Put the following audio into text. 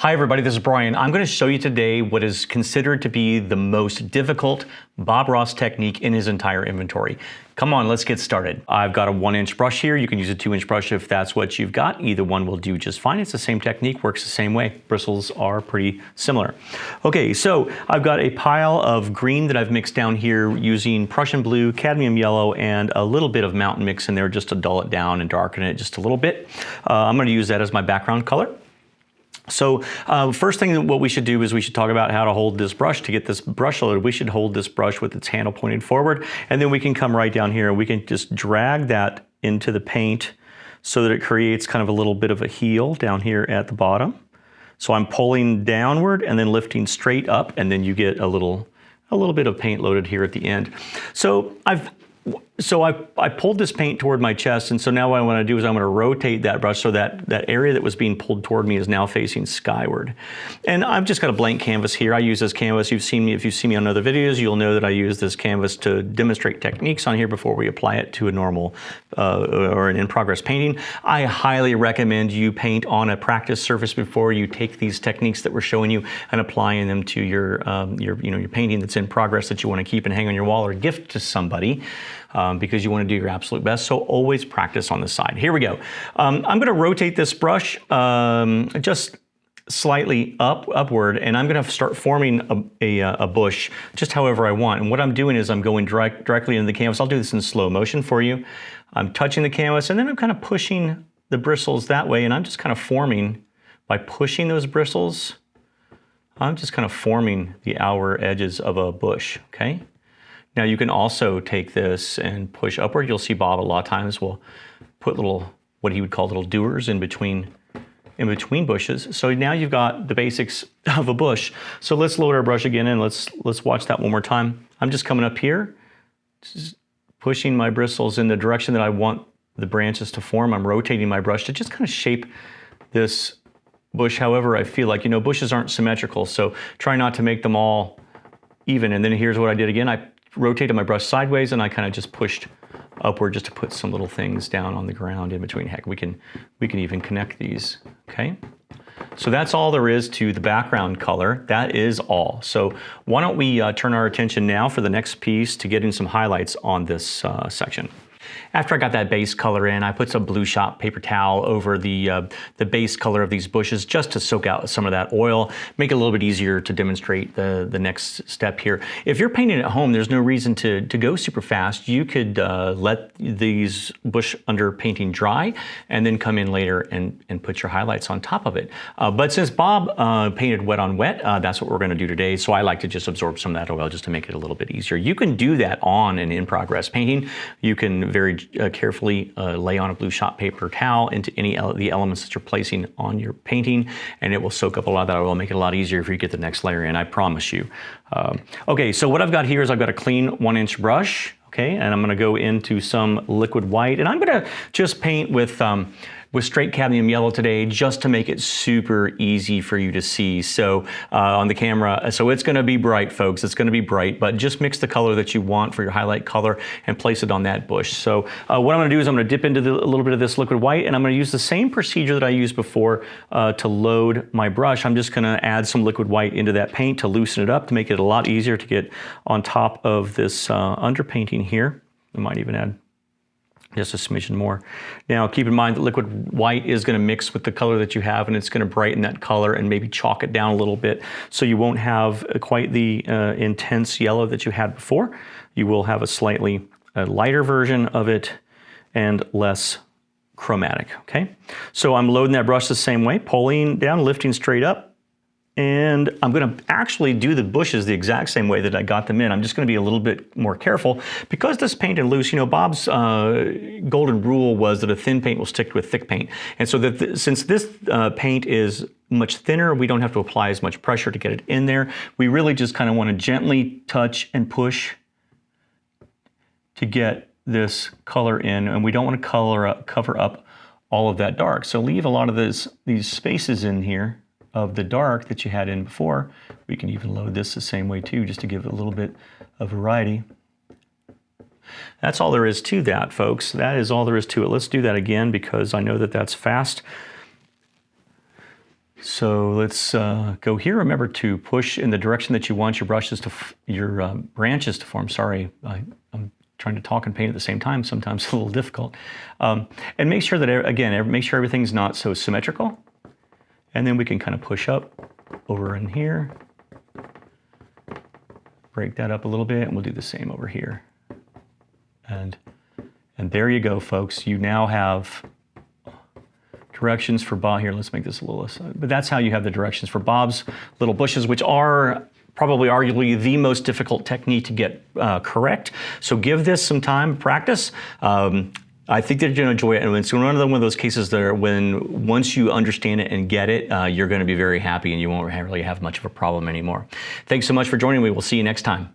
Hi everybody, this is Brian. I'm going to show you today what is considered to be the most difficult Bob Ross technique in his entire inventory. Come on, let's get started. I've got a 1-inch brush here. You can use a 2-inch brush if that's what you've got. Either one will do just fine. It's the same technique, works the same way. Bristles are pretty similar. Okay, so I've got a pile of green that I've mixed down here using Prussian blue, cadmium yellow, and a little bit of mountain mix in there just to dull it down and darken it just a little bit. I'm going to use that as my background color. So first thing what we should do is we should talk about how to hold this brush. To get this brush loaded, we should hold this brush with its handle pointed forward, and then we can come right down here and we can just drag that into the paint so that it creates kind of a little bit of a heel down here at the bottom. So I'm pulling downward and then lifting straight up, and then you get a little bit of paint loaded here at the end. So I pulled this paint toward my chest, and so now what I want to do is I'm going to rotate that brush so that that area that was being pulled toward me is now facing skyward. And I've just got a blank canvas here. I use this canvas. If you've seen me on other videos, you'll know that I use this canvas to demonstrate techniques on here before we apply it to a normal or an in-progress painting. I highly recommend you paint on a practice surface before you take these techniques that we're showing you and applying them to your painting that's in progress that you want to keep and hang on your wall or gift to somebody. Because you want to do your absolute best. So always practice on the side. Here we go. I'm going to rotate this brush just slightly upward, and I'm going to start forming a bush just however I want. And what I'm doing is I'm going directly into the canvas. I'll do this in slow motion for you. I'm touching the canvas, and then I'm kind of pushing the bristles that way, and I'm just kind of forming, by pushing those bristles, I'm just kind of forming the outer edges of a bush, okay? Now you can also take this and push upward. You'll see Bob a lot of times will put little, what he would call little dewars in between bushes. So now you've got the basics of a bush. So let's load our brush again and let's watch that one more time. I'm just coming up here, just pushing my bristles in the direction that I want the branches to form. I'm rotating my brush to just kind of shape this bush however I feel like. You know, bushes aren't symmetrical, so try not to make them all even. And then here's what I did again. I rotated my brush sideways and I kind of just pushed upward just to put some little things down on the ground in between. Heck, we can even connect these, okay? So that's all there is to the background color. That is all. So why don't we turn our attention now for the next piece to getting some highlights on this section. After I got that base color in, I put some blue shop paper towel over the base color of these bushes just to soak out some of that oil, make it a little bit easier to demonstrate the next step here. If you're painting at home, there's no reason to go super fast. You could let these bush under painting dry and then come in later and put your highlights on top of it. But since Bob painted wet on wet, that's what we're going to do today. So I like to just absorb some of that oil just to make it a little bit easier. You can do that on an in-progress painting. You can very carefully lay on a blue shop paper towel into any of the elements that you're placing on your painting, and it will soak up a lot of that oil, make it a lot easier if you get the next layer in, I promise you. Okay, so what I've got here is I've got a clean 1-inch brush, okay, and I'm going to go into some liquid white, and I'm going to just paint with straight cadmium yellow today just to make it super easy for you to see. So on the camera, so it's going to be bright, folks. It's going to be bright, but just mix the color that you want for your highlight color and place it on that bush. So what I'm going to do is I'm going to dip into a little bit of this liquid white, and I'm going to use the same procedure that I used before to load my brush. I'm just going to add some liquid white into that paint to loosen it up, to make it a lot easier to get on top of this underpainting here. I might even add just a smidgen more. Now keep in mind that liquid white is going to mix with the color that you have, and it's going to brighten that color and maybe chalk it down a little bit, so you won't have quite the intense yellow that you had before. You will have a slightly lighter version of it and less chromatic, okay? So I'm loading that brush the same way, pulling down, lifting straight up, and I'm going to actually do the bushes the exact same way that I got them in. I'm just going to be a little bit more careful because this painted loose. You know, Bob's golden rule was that a thin paint will stick to a thick paint. And so since this paint is much thinner, we don't have to apply as much pressure to get it in there. We really just kind of want to gently touch and push to get this color in, and we don't want to cover up all of that dark. So leave a lot of these spaces in here of the dark that you had in before. We can even load this the same way too, just to give it a little bit of variety. That's all there is to that, folks. That is all there is to it. Let's do that again because I know that that's fast. So let's go here. Remember to push in the direction that you want your branches to form. Sorry, I'm trying to talk and paint at the same time. Sometimes it's a little difficult. And make sure that, again, make sure everything's not so symmetrical. And then we can kind of push up over in here. Break that up a little bit, and we'll do the same over here. And there you go, folks. You now have directions for Bob. Here, let's make this a little less. But that's how you have the directions for Bob's little bushes, which are probably arguably the most difficult technique to get correct. So give this some time, practice. I think that you're going to enjoy it, and it's one of those cases that once you understand it and get it, you're going to be very happy, and you won't really have much of a problem anymore. Thanks so much for joining me. We'll see you next time.